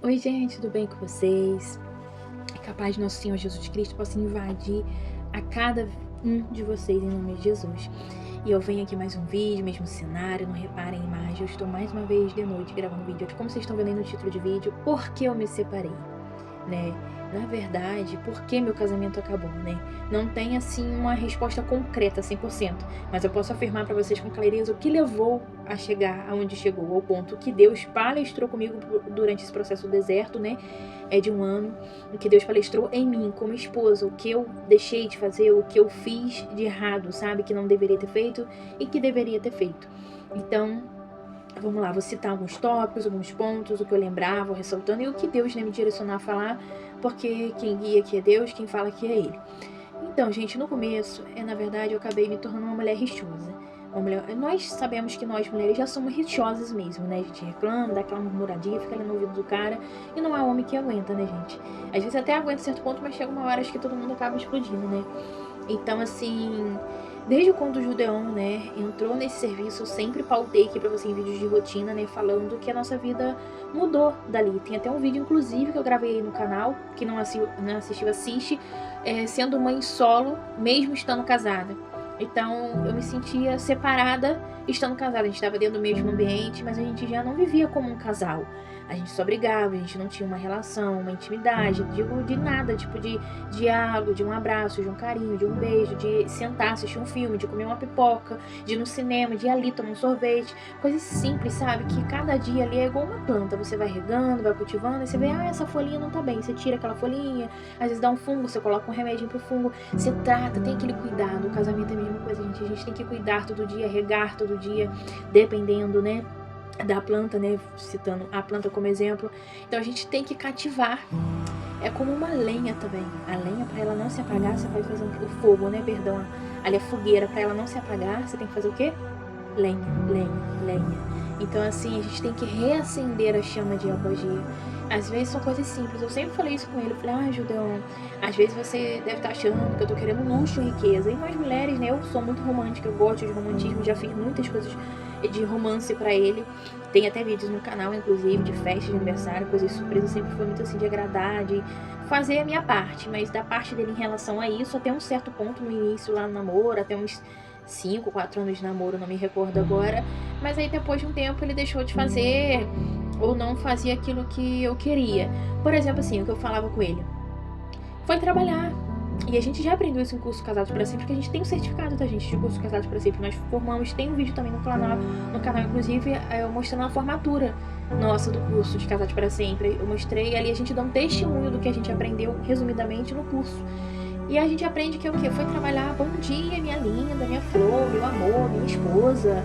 Oi, gente, tudo bem com vocês? Que a paz de nosso Senhor Jesus Cristo possa invadir a cada um de vocês em nome de Jesus. E eu venho aqui mais um vídeo, mesmo cenário, não reparem em imagem, eu estou mais uma vez de noite gravando vídeo. Como vocês estão vendo aí no título de vídeo, por que eu me separei, né? Na verdade, por que meu casamento acabou, né? Não tem, assim, uma resposta concreta, 100%. Mas eu posso afirmar para vocês com clareza o que levou a chegar aonde chegou, ao ponto que Deus palestrou comigo durante esse processo do deserto, né? De um ano, em que Deus palestrou em mim, como esposa, o que eu deixei de fazer, o que eu fiz de errado, sabe? Que não deveria ter feito e que deveria ter feito. Então, vamos lá, vou citar alguns tópicos, alguns pontos, o que eu lembrava, ressaltando, e o que Deus, né, me direcionar a falar, porque quem guia aqui é Deus, quem fala aqui é Ele. Então, gente, no começo, na verdade, eu acabei me tornando uma mulher rixosa. Nós sabemos que nós mulheres já somos rixosas mesmo, né? A gente reclama, dá aquela murmuradinha, fica ali no ouvido do cara, e não há homem que aguenta, né, gente? Às vezes até aguenta certo ponto, mas chega uma hora acho que todo mundo acaba explodindo, né? Então, assim, desde quando o Judeon, né, entrou nesse serviço, eu sempre pautei aqui pra você em vídeos de rotina, né, falando que a nossa vida mudou dali. Tem até um vídeo, inclusive, que eu gravei aí no canal, que não assistiu, assiste, sendo mãe solo, mesmo estando casada. Então, eu me sentia separada estando casada. A gente estava dentro do mesmo ambiente, mas a gente já não vivia como um casal. A gente só brigava, a gente não tinha uma relação, uma intimidade, digo, de nada, tipo de diálogo, de um abraço, de um carinho, de um beijo, de sentar, assistir um filme, de comer uma pipoca, de ir no cinema, de ir ali tomar um sorvete. Coisas simples, sabe? Que cada dia ali é igual uma planta. Você vai regando, vai cultivando, e você vê, essa folhinha não tá bem. Você tira aquela folhinha, às vezes dá um fungo, você coloca um remedinho pro fungo, você trata, tem aquele cuidado. O casamento é a mesma coisa, gente. A gente tem que cuidar todo dia, regar todo dia, dependendo, né, da planta, né, citando a planta como exemplo. Então a gente tem que cativar. É como uma lenha também. A lenha, para ela não se apagar, você vai fazer o fogo, né, perdão, ali a fogueira, para ela não se apagar, você tem que fazer o quê? Lenha, lenha, lenha. Então assim, a gente tem que reacender a chama dia após dia. Às vezes são coisas simples. Eu sempre falei isso com ele. Eu falei, Judeon, às vezes você deve estar achando que eu tô querendo luxo e riqueza. E nós mulheres, né, eu sou muito romântica, eu gosto de romantismo, já fiz muitas coisas de romance pra ele. Tem até vídeos no canal, inclusive, de festa de aniversário, coisas surpresas. Sempre foi muito assim de agradar, de fazer a minha parte. Mas da parte dele em relação a isso, até um certo ponto no início lá no namoro, até uns 5, 4 anos de namoro, não me recordo agora. Mas aí depois de um tempo ele deixou de fazer ou não fazia aquilo que eu queria. Por exemplo, assim, o que eu falava com ele foi trabalhar. E a gente já aprendeu isso em curso Casados para Sempre, porque a gente tem um certificado, tá, gente, de curso Casados para Sempre. Nós formamos, tem um vídeo também no canal inclusive, eu mostrando a formatura nossa do curso de Casados para Sempre. Eu mostrei ali, a gente dá um testemunho do que a gente aprendeu, resumidamente, no curso. E a gente aprende que é o quê? Foi trabalhar, bom dia, minha linda, minha flor, meu amor, minha esposa.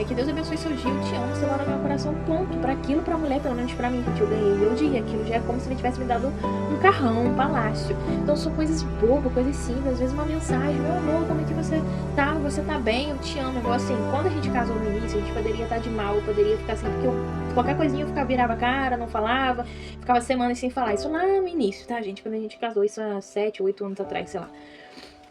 Que Deus abençoe seu dia, eu te amo, você mora no meu coração, ponto. Pra aquilo, pra mulher, pelo menos pra mim, que eu ganhei meu dia. Aquilo já é como se ele tivesse me dado um carrão, um palácio. Então são coisas bobas, coisas simples. Às vezes uma mensagem, meu amor, como é que você tá? Você tá bem? Eu te amo. Igual assim, quando a gente casou no início, a gente poderia estar de mal, poderia ficar assim, porque qualquer coisinha eu virava a cara, não falava, ficava semanas sem falar. Isso lá no início, tá, gente? Quando a gente casou, isso há 7, 8 anos atrás, sei lá.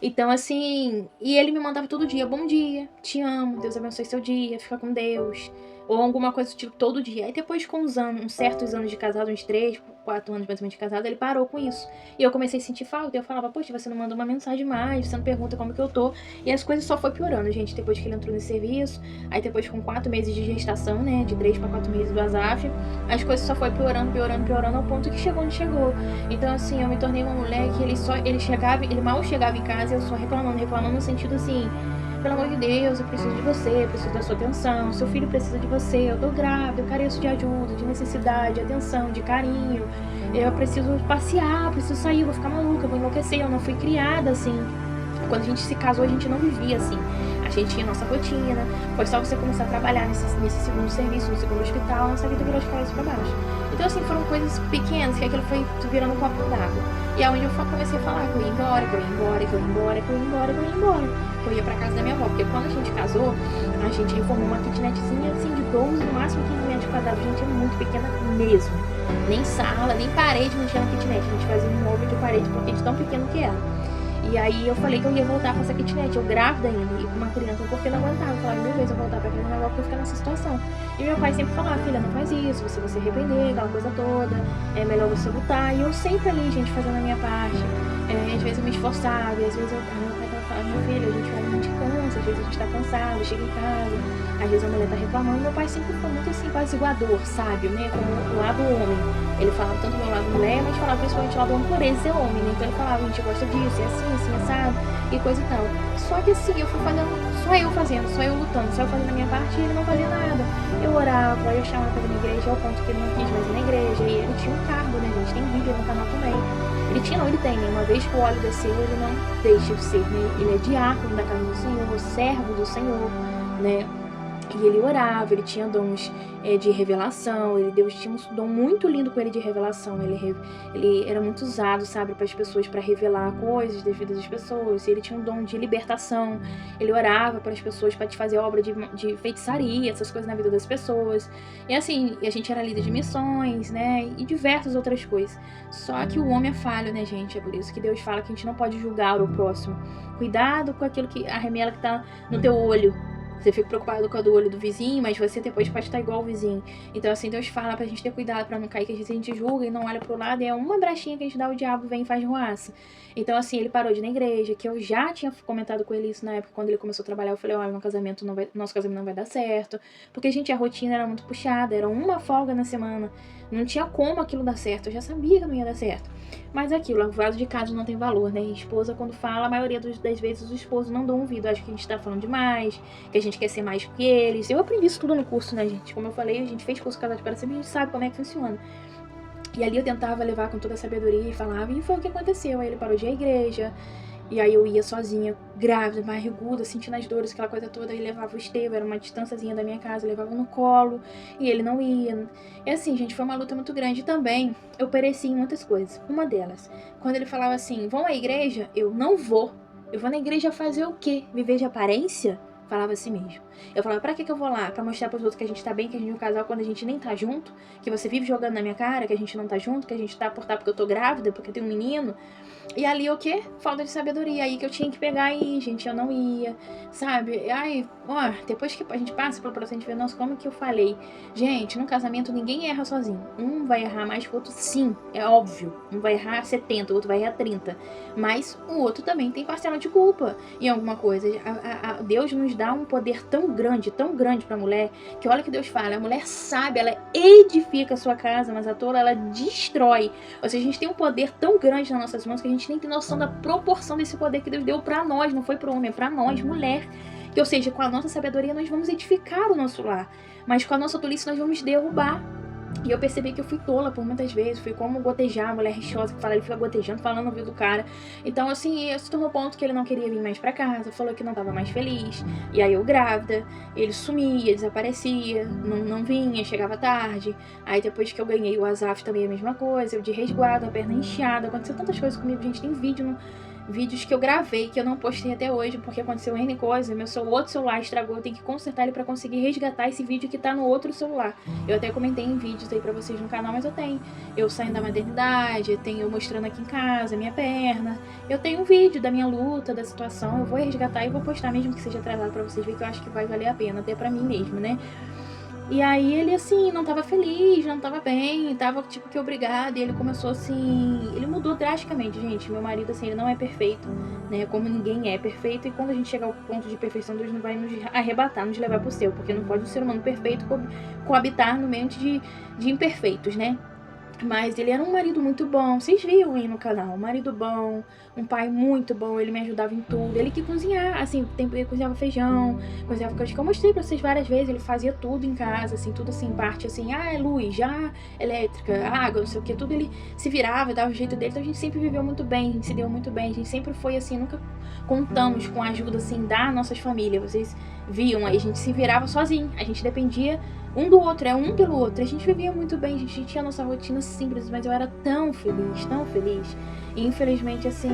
Então, assim, e ele me mandava todo dia, bom dia, te amo, Deus abençoe seu dia, fica com Deus, ou alguma coisa do tipo, todo dia. Aí depois, com uns certos anos de casado, uns 3, 4 anos mais ou menos de casado, ele parou com isso. E eu comecei a sentir falta, e eu falava, poxa, você não manda uma mensagem mais, você não pergunta como que eu tô. E as coisas só foi piorando, gente, depois que ele entrou nesse serviço. Aí depois, com 4 meses de gestação, né, de 3 para 4 meses do ASAF, as coisas só foi piorando, piorando, piorando, ao ponto que chegou onde chegou. Então, assim, eu me tornei uma mulher que ele mal chegava em casa, eu só reclamando no sentido assim, pelo amor de Deus, eu preciso de você, eu preciso da sua atenção, seu filho precisa de você, eu tô grávida, eu careço de ajuda, de necessidade, de atenção, de carinho, eu preciso passear, eu preciso sair, eu vou ficar maluca, eu vou enlouquecer, eu não fui criada assim. Quando a gente se casou, a gente não vivia assim. A gente tinha nossa rotina, foi só você começar a trabalhar nesse segundo serviço, no segundo hospital, nossa vida virou de cabeça pra baixo. Então, assim, foram coisas pequenas, que aquilo foi virando um copo d'água. E é onde eu comecei a falar que eu ia embora, que eu ia embora, que eu ia embora, que eu ia embora, que eu ia embora. Que eu ia pra casa da minha avó. Porque quando a gente casou, a gente reformou uma kitnetzinha, assim, de 12, no máximo 15 metros quadrados. Gente, é muito pequena mesmo. Nem sala, nem parede não tinha na kitnet. A gente fazia um móvel de parede, porque de tão pequeno que era. E aí eu falei que eu ia voltar pra essa kitnet, eu grávida ainda, e com uma criança, porque não aguentava. Eu falava, mil vezes eu voltar pra aquele negócio, porque eu ficar nessa situação. E meu pai sempre falava, filha, não faz isso, se você se arrepender, aquela coisa toda, é melhor você lutar. E eu sempre ali, gente, fazendo a minha parte. Às vezes eu me esforçava, e às vezes meu pai tava falando, meu filho, a gente vai muito cansa, às vezes a gente tá cansado, chega em casa, às vezes a mulher tá reclamando. Meu pai sempre foi muito assim, apaziguador, sabe, né, como o lado homem. Ele falava tanto do meu lado mulher, mas falava principalmente do lado homem por ele ser homem, né? Então ele falava, a gente gosta disso, é assim, assado, e coisa e tal. Só que assim, eu fui fazendo, só eu lutando, só eu fazendo a minha parte e ele não fazia nada. Eu orava, eu chamava pra ir na igreja, ao ponto que ele não quis mais ir na igreja, e ele tinha um cargo, né, gente? Tem vídeo no canal também. Ele tem, né? Uma vez que o óleo desceu, ele não deixa de ser, né? Ele é diácono da casa do Senhor, servo do Senhor, né? E ele orava, ele tinha dons de revelação, Deus tinha um dom muito lindo com ele de revelação, ele era muito usado, sabe, para as pessoas, para revelar coisas das vidas das pessoas, ele tinha um dom de libertação, ele orava para as pessoas, para fazer obra de feitiçaria, essas coisas na vida das pessoas, e assim, a gente era líder de missões, né, e diversas outras coisas, só que o homem é falho, né, gente, é por isso que Deus fala que a gente não pode julgar o próximo, cuidado com aquilo que, a remela que tá no teu olho. Você fica preocupado com a do olho do vizinho, mas você depois pode estar igual o vizinho. Então assim, Deus fala pra gente ter cuidado pra não cair, que às vezes a gente julga e não olha pro lado, e é uma brechinha que a gente dá, o diabo vem e faz ruaça. Então assim, ele parou de ir na igreja, que eu já tinha comentado com ele isso na época, quando ele começou a trabalhar. Eu falei, olha, nosso casamento não vai dar certo, porque, gente, a rotina era muito puxada, era uma folga na semana, não tinha como aquilo dar certo, eu já sabia que não ia dar certo. Mas aquilo, o vaso de casa não tem valor, né? A esposa, quando fala, a maioria das vezes os esposos não dão ouvido. Acho que a gente tá falando demais, que a gente quer ser mais que eles. Eu aprendi isso tudo no curso, né, gente? Como eu falei, a gente fez curso Casado para Sempre, a gente sabe como é que funciona. E ali eu tentava levar com toda a sabedoria e falava, e foi o que aconteceu. Aí ele parou de ir à igreja, e aí eu ia sozinha, grávida, barriguda, sentindo as dores, aquela coisa toda, e levava o Estevão, era uma distânciazinha da minha casa, levava no colo, e ele não ia. E assim, gente, foi uma luta muito grande também. Eu pereci em muitas coisas. Uma delas, quando ele falava assim, vão à igreja? Eu não vou. Eu vou na igreja fazer o quê? Viver de aparência? Falava assim mesmo. Eu falava, pra que eu vou lá? Pra mostrar pros outros que a gente tá bem, que a gente é um casal, quando a gente nem tá junto, que você vive jogando na minha cara, que a gente não tá junto, que a gente tá porque eu tô grávida, porque eu tenho um menino. E ali o quê? Falta de sabedoria. Aí que eu tinha que pegar e, gente, eu não ia, sabe? Ai, ó, depois que a gente passa pelo processo de ver, nossa, como que eu falei? Gente, num casamento ninguém erra sozinho. Um vai errar mais que o outro, sim, é óbvio. Um vai errar 70, o outro vai errar 30. Mas o outro também tem parcela de culpa em alguma coisa. Deus nos dá um poder tão grande pra mulher, que olha o que Deus fala, a mulher sabe, ela edifica a sua casa, mas a tola ela destrói. Ou seja, a gente tem um poder tão grande nas nossas mãos que a gente nem tem noção da proporção desse poder que Deus deu pra nós, não foi pro homem, é pra nós, mulher. Que, ou seja, com a nossa sabedoria nós vamos edificar o nosso lar, mas com a nossa tolice nós vamos derrubar. E eu percebi que eu fui tola por muitas vezes, fui como gotejar, a mulher rixosa que fala, ele fica gotejando, falando no ouvido do cara. Então, assim, se tornou ponto que ele não queria vir mais pra casa, falou que não tava mais feliz. E aí eu grávida, ele sumia, desaparecia, não vinha, chegava tarde. Aí depois que eu ganhei o Azaf também a mesma coisa, eu de resguardo, a perna inchada, aconteceu tantas coisas comigo, gente, tem vídeos que eu gravei, que eu não postei até hoje, porque aconteceu N coisa, outro celular estragou, eu tenho que consertar ele pra conseguir resgatar esse vídeo que tá no outro celular. Eu até comentei em vídeos aí pra vocês no canal, mas eu tenho. Eu saindo da maternidade, eu mostrando aqui em casa, minha perna. Eu tenho um vídeo da minha luta, da situação, eu vou resgatar e vou postar, mesmo que seja atrasado pra vocês verem, que eu acho que vai valer a pena, até pra mim mesmo, né? E aí ele, assim, não tava feliz, não tava bem, tava, tipo, que obrigado. E ele começou, assim, ele mudou drasticamente, gente. Meu marido, assim, ele não é perfeito, né, como ninguém é perfeito. E quando a gente chegar ao ponto de perfeição, Deus não vai nos arrebatar, nos levar pro céu, porque não pode um ser humano perfeito coabitar no meio de imperfeitos, né. Mas ele era um marido muito bom, vocês viram aí no canal, um marido bom, um pai muito bom, ele me ajudava em tudo, ele que cozinhava, assim, ele cozinhava feijão, cozinhava coisas que eu mostrei pra vocês várias vezes, ele fazia tudo em casa, assim, tudo assim, parte assim, é luz, já elétrica, água, não sei o que, tudo ele se virava, dava o jeito dele, então a gente sempre viveu muito bem, a gente se deu muito bem, a gente sempre foi assim, nunca contamos com a ajuda, assim, das nossas famílias, vocês viam aí, a gente se virava sozinho, a gente dependia um do outro, um pelo outro. A gente vivia muito bem, a gente tinha a nossa rotina simples, mas eu era tão feliz, tão feliz. E infelizmente, assim,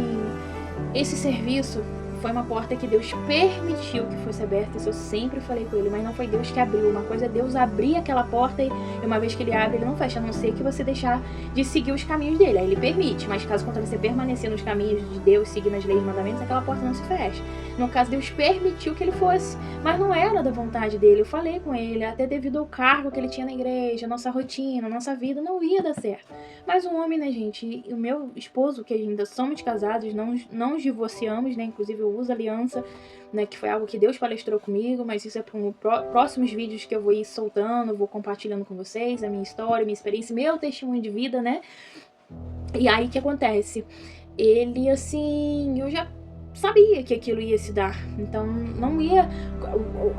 esse serviço foi uma porta que Deus permitiu que fosse aberta, isso eu sempre falei com ele, mas não foi Deus que abriu. Uma coisa é Deus abrir aquela porta e uma vez que ele abre, ele não fecha, a não ser que você deixar de seguir os caminhos dele, aí ele permite, mas caso contrário, você permanecer nos caminhos de Deus, seguir nas leis e mandamentos, aquela porta não se fecha. No caso, Deus permitiu que ele fosse, mas não era da vontade dele. Eu falei com ele, até devido ao cargo que ele tinha na igreja, nossa rotina, nossa vida, não ia dar certo. Mas um homem, né, gente, o meu esposo, que ainda somos casados, não nos divorciamos, né, inclusive eu uso aliança, né, que foi algo que Deus palestrou comigo, mas isso é para próximos vídeos que eu vou ir soltando, vou compartilhando com vocês, a minha história, minha experiência, meu testemunho de vida, né. E aí, o que acontece? Ele, assim, eu já sabia que aquilo ia se dar, então não ia,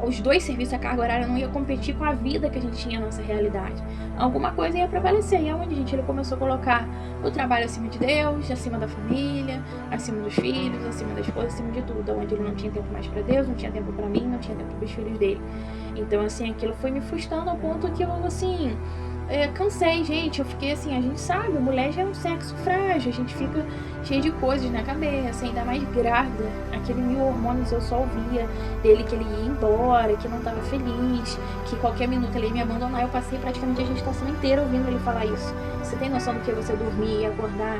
os dois serviços, a carga horária não ia competir com a vida que a gente tinha na nossa realidade, alguma coisa ia prevalecer, e aonde, gente, ele começou a colocar o trabalho acima de Deus, acima da família, acima dos filhos, acima da esposa, acima de tudo, onde ele não tinha tempo mais pra Deus, não tinha tempo pra mim, não tinha tempo pros filhos dele. Então, assim, aquilo foi me frustrando ao ponto que eu, assim, cansei, gente. Eu fiquei assim, a gente sabe, mulher já é um sexo frágil, a gente fica cheio de coisas na cabeça, ainda mais grávida, aquele mil hormônios eu só ouvia dele que ele ia embora, que não tava feliz, que qualquer minuto ele ia me abandonar. Eu passei praticamente a gestação inteira ouvindo ele falar isso. Você tem noção do que é você dormir e acordar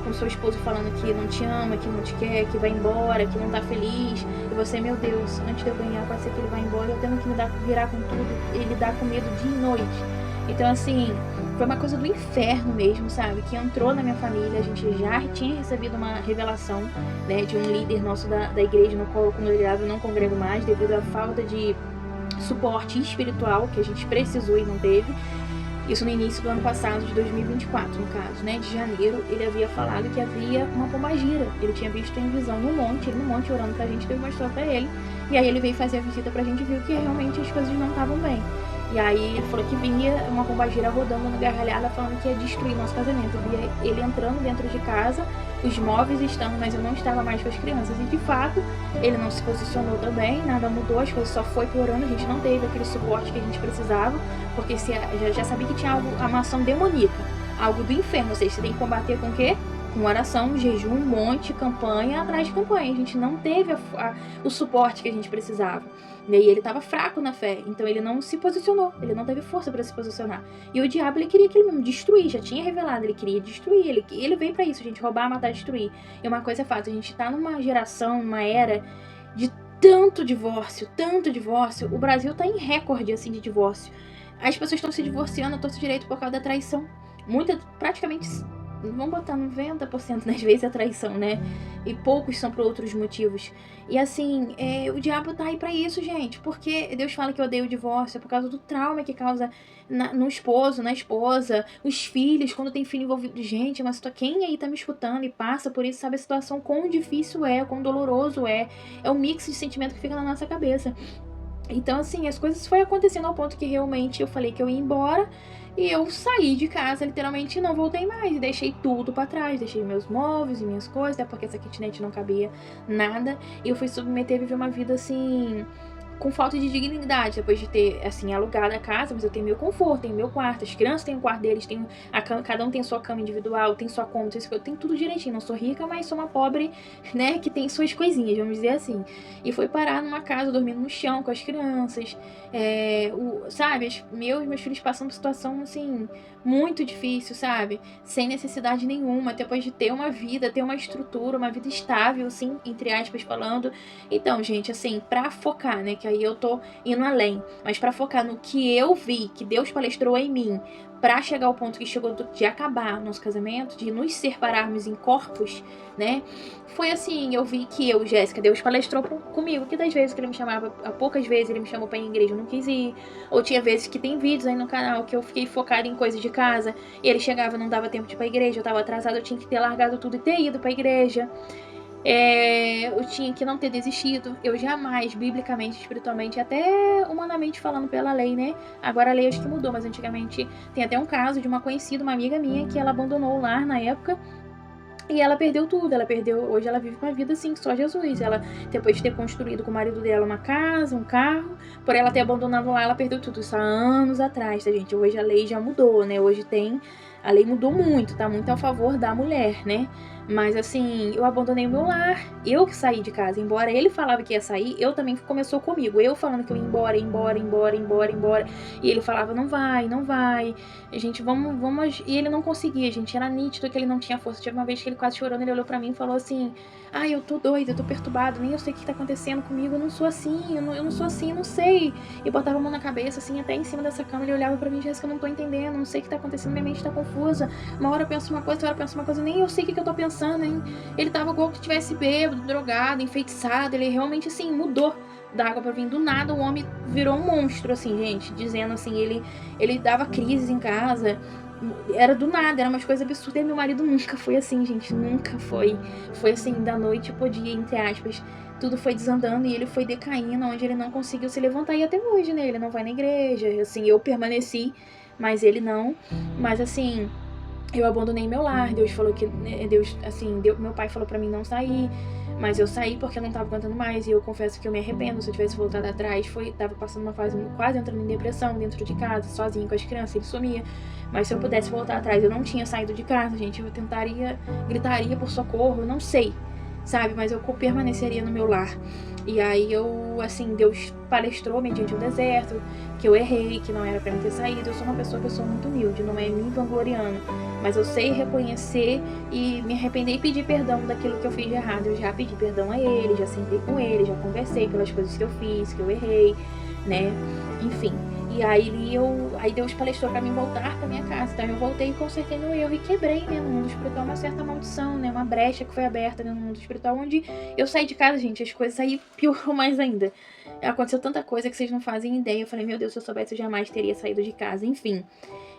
com seu esposo falando que não te ama, que não te quer, que vai embora, que não tá feliz, e você, meu Deus, antes de eu ganhar, pode ser que ele vai embora, eu tendo que me virar com tudo, ele dá com medo dia e noite. Então, assim, foi uma coisa do inferno mesmo, sabe? Que entrou na minha família, a gente já tinha recebido uma revelação, né, de um líder nosso da igreja, no qual eu congregava e não congrego mais, devido à falta de suporte espiritual que a gente precisou e não teve. Isso no início do ano passado, de 2024, no caso, né, de janeiro, ele havia falado que havia uma pombagira. Ele tinha visto em visão no monte orando pra gente, Deus mostrou pra ele. E aí ele veio fazer a visita pra gente e viu que realmente as coisas não estavam bem. E aí ele falou que vinha uma pombagira rodando no gargalhada falando que ia destruir nosso casamento. Eu via ele entrando dentro de casa, os móveis estando, mas eu não estava mais com as crianças. E de fato, ele não se posicionou também, nada mudou, as coisas só foi piorando, a gente não teve aquele suporte que a gente precisava, porque já sabia que tinha uma ação demoníaca, algo do inferno, ou seja, você tem que combater com o quê? Com oração, jejum, um monte, campanha atrás de campanha. A gente não teve o suporte que a gente precisava. E ele estava fraco na fé, então ele não se posicionou, ele não teve força para se posicionar. E o diabo, ele queria aquilo mesmo, destruir, já tinha revelado, ele queria destruir, ele veio para isso, gente, roubar, matar, destruir. E uma coisa é fato, a gente tá numa geração, numa era de tanto divórcio, o Brasil tá em recorde, assim, de divórcio. As pessoas estão se divorciando a torto direito por causa da traição. Praticamente, vamos botar 90% das vezes a traição, né? E poucos são por outros motivos. E assim, o diabo tá aí pra isso, gente. Porque Deus fala que odeia o divórcio, é por causa do trauma que causa no esposo, na esposa, os filhos, quando tem filho envolvido. Gente, mas quem aí tá me escutando e passa por isso, sabe a situação, quão difícil quão doloroso é. É um mix de sentimento que fica na nossa cabeça. Então, assim, as coisas foi acontecendo ao ponto que realmente eu falei que eu ia embora. E eu saí de casa, literalmente, não voltei mais. Deixei tudo pra trás, deixei meus móveis e minhas coisas, até porque essa kitnet não cabia nada. E eu fui submeter a viver uma vida, assim, com falta de dignidade, depois de ter, assim, alugado a casa, mas eu tenho meu conforto, tenho meu quarto, as crianças têm o quarto deles, cada um tem sua cama individual, tem sua cômoda, eu tenho tudo direitinho, não sou rica, mas sou uma pobre, né, que tem suas coisinhas, vamos dizer assim. E foi parar numa casa, dormindo no chão com as crianças, sabe, meus filhos passando por situação, assim, muito difícil, sabe, sem necessidade nenhuma, depois de ter uma vida, ter uma estrutura, uma vida estável, assim, entre aspas falando. Então, gente, assim, pra focar, né, que aí eu tô indo além, mas pra focar no que eu vi, que Deus palestrou em mim, pra chegar ao ponto que chegou de acabar o nosso casamento, de nos separarmos em corpos, né, foi assim, eu vi que Jéssica, Deus palestrou comigo, que das vezes que ele me chamava, poucas vezes ele me chamou pra ir em igreja, eu não quis ir, ou tinha vezes que tem vídeos aí no canal que eu fiquei focada em coisas de casa, e ele chegava, não dava tempo de ir pra igreja, eu tava atrasada, eu tinha que ter largado tudo e ter ido pra igreja. Eu tinha que não ter desistido. Eu jamais, biblicamente, espiritualmente, até humanamente falando pela lei, né? Agora a lei acho que mudou, mas antigamente tem até um caso de uma conhecida, uma amiga minha, que ela abandonou o lar na época. E ela perdeu tudo, hoje ela vive uma vida assim, só Jesus. Ela, depois de ter construído com o marido dela uma casa, um carro, por ela ter abandonado lá, ela perdeu tudo. Isso há anos atrás, tá, gente? Hoje a lei já mudou, né? A lei mudou muito, tá muito a favor da mulher, né? Mas assim, eu abandonei o meu lar. Eu que saí de casa. Embora ele falava que ia sair, eu também começou comigo. Eu falando que eu ia embora, embora, embora, embora, embora. E ele falava, não vai, não vai. A gente, vamos. E ele não conseguia, gente. Era nítido que ele não tinha força. Tinha uma vez que ele quase chorando, ele olhou pra mim e falou assim: ai, eu tô doido, eu tô perturbado, nem eu sei o que tá acontecendo comigo. Eu não sou assim, eu não sou assim, eu não sei. E botava a mão na cabeça, assim, até em cima dessa cama. Ele olhava pra mim e disse que eu não tô entendendo, não sei o que tá acontecendo, minha mente tá confusa. Uma hora eu penso uma coisa, outra hora eu penso uma coisa, nem eu sei o que eu tô pensando, hein? Ele tava igual que tivesse bêbado, drogado, enfeitiçado. Ele realmente, assim, mudou da água pra vir. Do nada, o homem virou um monstro, assim, gente. Dizendo assim, ele dava crises em casa. Era do nada, era umas coisas absurdas. E meu marido nunca foi assim, gente. Nunca foi. Foi assim, da noite pro dia, entre aspas. Tudo foi desandando e ele foi decaindo, onde ele não conseguiu se levantar. E até hoje, né? Ele não vai na igreja. Assim, eu permaneci, mas ele não. Mas assim, eu abandonei meu lar. Deus falou que, né, Deus, assim, meu pai falou pra mim não sair, mas eu saí porque eu não tava aguentando mais. E eu confesso que eu me arrependo. Se eu tivesse voltado atrás, tava passando uma fase quase entrando em depressão dentro de casa, sozinho com as crianças. Ele sumia. Mas se eu pudesse voltar atrás, eu não tinha saído de casa, gente. Eu tentaria, gritaria por socorro, eu não sei, sabe? Mas eu permaneceria no meu lar. E aí eu, assim, Deus palestrou mediante o deserto, que eu errei, que não era pra mim ter saído. Eu sou uma pessoa que eu sou muito humilde, não é me vangloriando, mas eu sei reconhecer e me arrepender e pedir perdão daquilo que eu fiz de errado. Eu já pedi perdão a ele, já sentei com ele, já conversei pelas coisas que eu fiz, que eu errei, né? Enfim. E aí Deus palestrou pra mim voltar pra minha casa. Então eu voltei e consertei meu erro e quebrei, né, no mundo espiritual uma certa maldição, né, uma brecha que foi aberta, né, no mundo espiritual, onde eu saí de casa, gente, as coisas aí piorou mais ainda. Aconteceu tanta coisa que vocês não fazem ideia. Eu falei, meu Deus, se eu soubesse eu jamais teria saído de casa, enfim.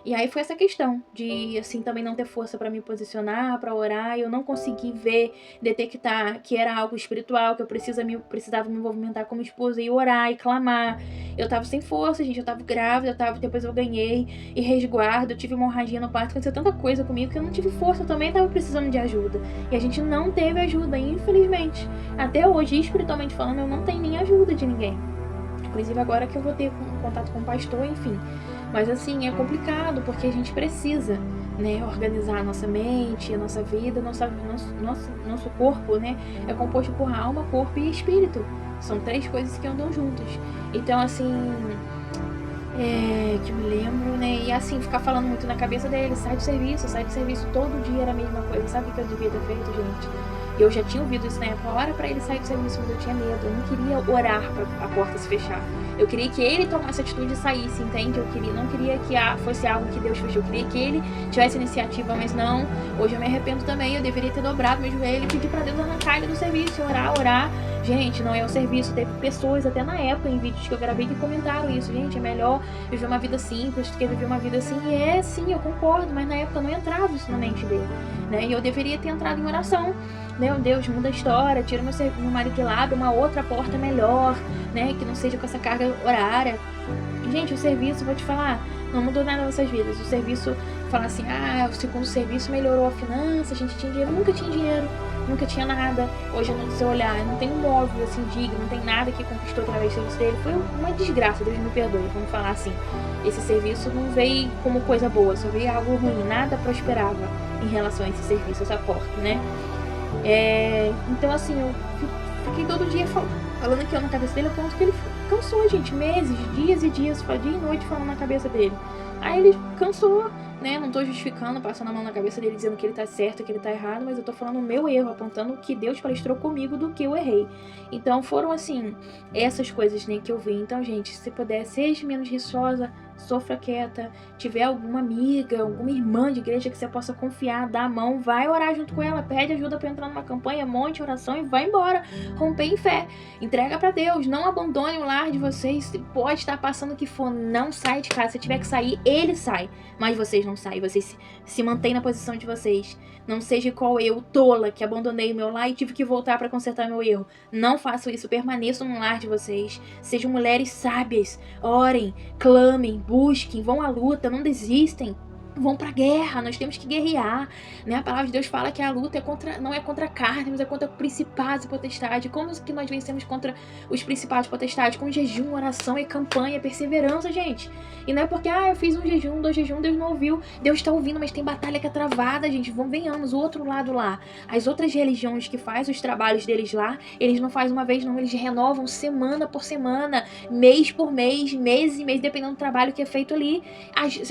E aí foi essa questão de, assim, também não ter força pra me posicionar, pra orar. Eu não consegui ver, detectar que era algo espiritual, que eu precisava me movimentar como esposa e orar e clamar. Eu tava sem força, gente, eu tava grávida, depois eu ganhei e resguardo, eu tive hemorragia no parto, aconteceu tanta coisa comigo que eu não tive força, eu também tava precisando de ajuda. E a gente não teve ajuda, infelizmente. Até hoje, espiritualmente falando, eu não tenho nem ajuda de ninguém. Inclusive agora que eu vou ter contato com o pastor, enfim. Mas assim, é complicado, porque a gente precisa, né, organizar a nossa mente, a nossa vida, nosso corpo, né, é composto por alma, corpo e espírito. São 3 coisas que andam juntas. Então, assim, que eu me lembro, né, e assim, ficar falando muito na cabeça dele, sai do serviço, todo dia era a mesma coisa. Sabe o que eu devia ter feito, gente? Eu já tinha ouvido isso na época, hora pra ele sair do serviço, mas eu tinha medo, eu não queria orar pra a porta se fechar. Eu queria que ele tomasse atitude e saísse, entende? Não queria que fosse algo que Deus fechou. Eu queria que ele tivesse iniciativa, mas não. Hoje eu me arrependo também, eu deveria ter dobrado meu joelho e pedir pra Deus arrancar ele do serviço, orar. Gente, não é o serviço. Teve pessoas até na época, em vídeos que eu gravei, que comentaram isso. Gente, é melhor viver uma vida simples do que viver uma vida assim. E sim, eu concordo, mas na época não entrava isso na mente dele, né? E eu deveria ter entrado em oração. Meu Deus, muda a história, tira meu marido de lá, abre uma outra porta melhor, né, que não seja com essa carga horária. Gente, o serviço, vou te falar, não mudou nada nas nossas vidas. O serviço, falar assim, o segundo serviço melhorou a finança, a gente tinha dinheiro, nunca tinha dinheiro, nunca tinha nada. Hoje, no seu olhar, não tem um móvel assim digno, não tem nada que conquistou através do serviço dele. Foi uma desgraça, Deus me perdoe, vamos falar assim. Esse serviço não veio como coisa boa, só veio algo ruim, nada prosperava em relação a esse serviço, essa porta, né? Então assim, eu fiquei todo dia falando aqui na cabeça dele, ao ponto que ele cansou, gente, meses, dias e dias, dia e noite falando na cabeça dele. Aí ele cansou, né, não tô justificando, passando a mão na cabeça dele, dizendo que ele tá certo, que ele tá errado, mas eu tô falando o meu erro, apontando que Deus palestrou comigo do que eu errei. Então foram assim, essas coisas, né, que eu vi. Então, gente, se puder, seja menos receosa, sofra quieta, tiver alguma amiga, alguma irmã de igreja que você possa confiar, dá a mão, vai orar junto com ela, pede ajuda pra entrar numa campanha, monte oração e vai embora, romper em fé, entrega pra Deus, não abandone o lar de vocês. Pode estar passando o que for, não sai de casa. Se tiver que sair, ele sai, mas vocês não saem, vocês se mantêm na posição de vocês. Não seja igual eu, tola, que abandonei o meu lar e tive que voltar para consertar meu erro. Não façam isso, permaneçam no lar de vocês. Sejam mulheres sábias, orem, clamem, busquem, vão à luta, não desistem. vão pra guerra, nós temos que guerrear, né? A palavra de Deus fala que a luta não é contra a carne, mas é contra principados e potestades. Como que nós vencemos contra os principados e potestades? Com jejum, oração e campanha, perseverança, gente. E não é porque, eu fiz um jejum, 2 jejum, Deus não ouviu. Deus tá ouvindo, mas tem batalha que é travada, gente. Venhamos, o outro lado lá. As outras religiões que fazem os trabalhos deles lá, eles não fazem uma vez não, eles renovam semana por semana, mês por mês, mês e mês, dependendo do trabalho que é feito ali.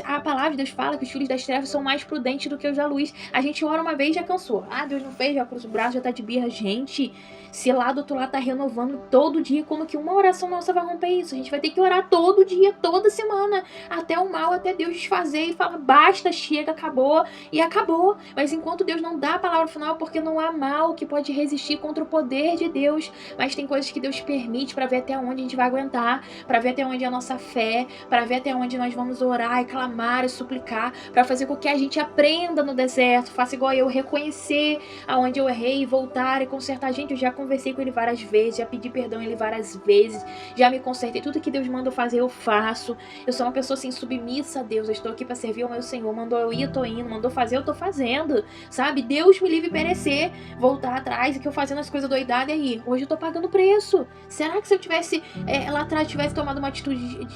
A palavra de Deus fala que os filhos das trevas são mais prudentes do que os da luz. A gente ora uma vez e já cansou. Deus não fez, já cruza o braço, já tá de birra. Gente, se lá do outro lado tá renovando todo dia, como que uma oração nossa vai romper isso? A gente vai ter que orar todo dia, toda semana, até o mal, até Deus desfazer e falar, basta, chega, acabou, e acabou. Mas enquanto Deus não dá a palavra final, porque não há mal que pode resistir contra o poder de Deus, mas tem coisas que Deus permite para ver até onde a gente vai aguentar, para ver até onde é a nossa fé, para ver até onde nós vamos orar e clamar e suplicar, para fazer com que a gente aprenda no deserto, faça igual eu, reconhecer aonde eu errei e voltar e consertar. Gente, eu já conversei com ele várias vezes, já pedi perdão a ele várias vezes, já me consertei, tudo que Deus manda eu fazer, eu faço. Eu sou uma pessoa assim, submissa a Deus, eu estou aqui para servir ao meu Senhor, mandou eu ir, eu tô indo, mandou fazer, eu tô fazendo, sabe? Deus me livre perecer, voltar atrás, e que eu fazendo as coisas doidadas aí. Hoje eu tô pagando preço. Será que se eu tivesse, lá atrás, tivesse tomado uma atitude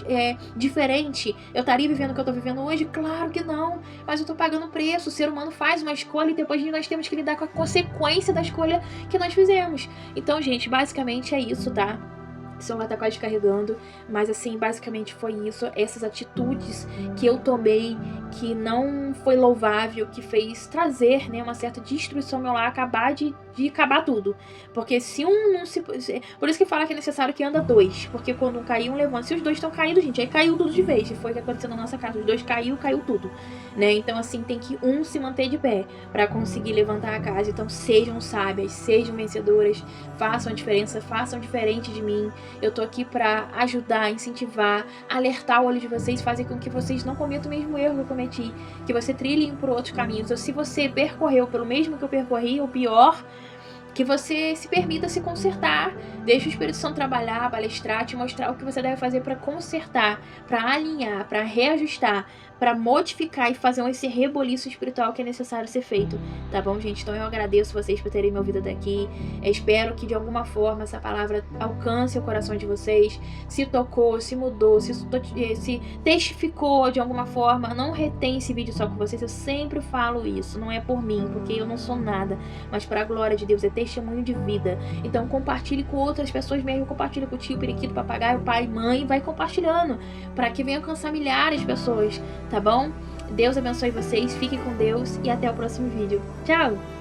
diferente, eu estaria vivendo o que eu tô vivendo hoje? Claro que não, mas eu tô pagando preço. O ser humano faz uma escolha e depois nós temos que lidar com a consequência da escolha que nós fizemos. Então, gente, basicamente é isso, tá? O celular tá quase carregando, mas assim, basicamente foi isso, essas atitudes que eu tomei, que não foi louvável, que fez trazer, né, uma certa destruição ao meu lar, acabar de acabar tudo, porque se um não se... Por isso que fala que é necessário que anda 2, porque quando um cair, um levanta. Se os 2 estão caídos, gente, aí caiu tudo de vez, e foi o que aconteceu na nossa casa, os 2 caiu tudo, né, então assim, tem que um se manter de pé, pra conseguir levantar a casa. Então sejam sábias, sejam vencedoras, façam a diferença, façam diferente de mim. Eu tô aqui pra ajudar, incentivar, alertar o olho de vocês, fazer com que vocês não cometam o mesmo erro que eu cometi, que você trilhem por outros caminhos, ou se você percorreu pelo mesmo que eu percorri, ou pior, que você se permita se consertar, deixa o Espírito Santo trabalhar, palestrar, te mostrar o que você deve fazer para consertar, para alinhar, para reajustar, para modificar e fazer esse reboliço espiritual que é necessário ser feito, tá bom, gente? Então eu agradeço vocês por terem me ouvido até aqui, espero que de alguma forma essa palavra alcance o coração de vocês, se tocou, se mudou, se testificou de alguma forma. Não retém esse vídeo só com vocês, eu sempre falo isso, não é por mim, porque eu não sou nada, mas para a glória de Deus, é testemunho de vida. Então compartilhe com outras pessoas mesmo, compartilhe com o tio, periquito, papagaio, pai, mãe, vai compartilhando, para que venha alcançar milhares de pessoas, tá bom? Deus abençoe vocês, fiquem com Deus e até o próximo vídeo. Tchau!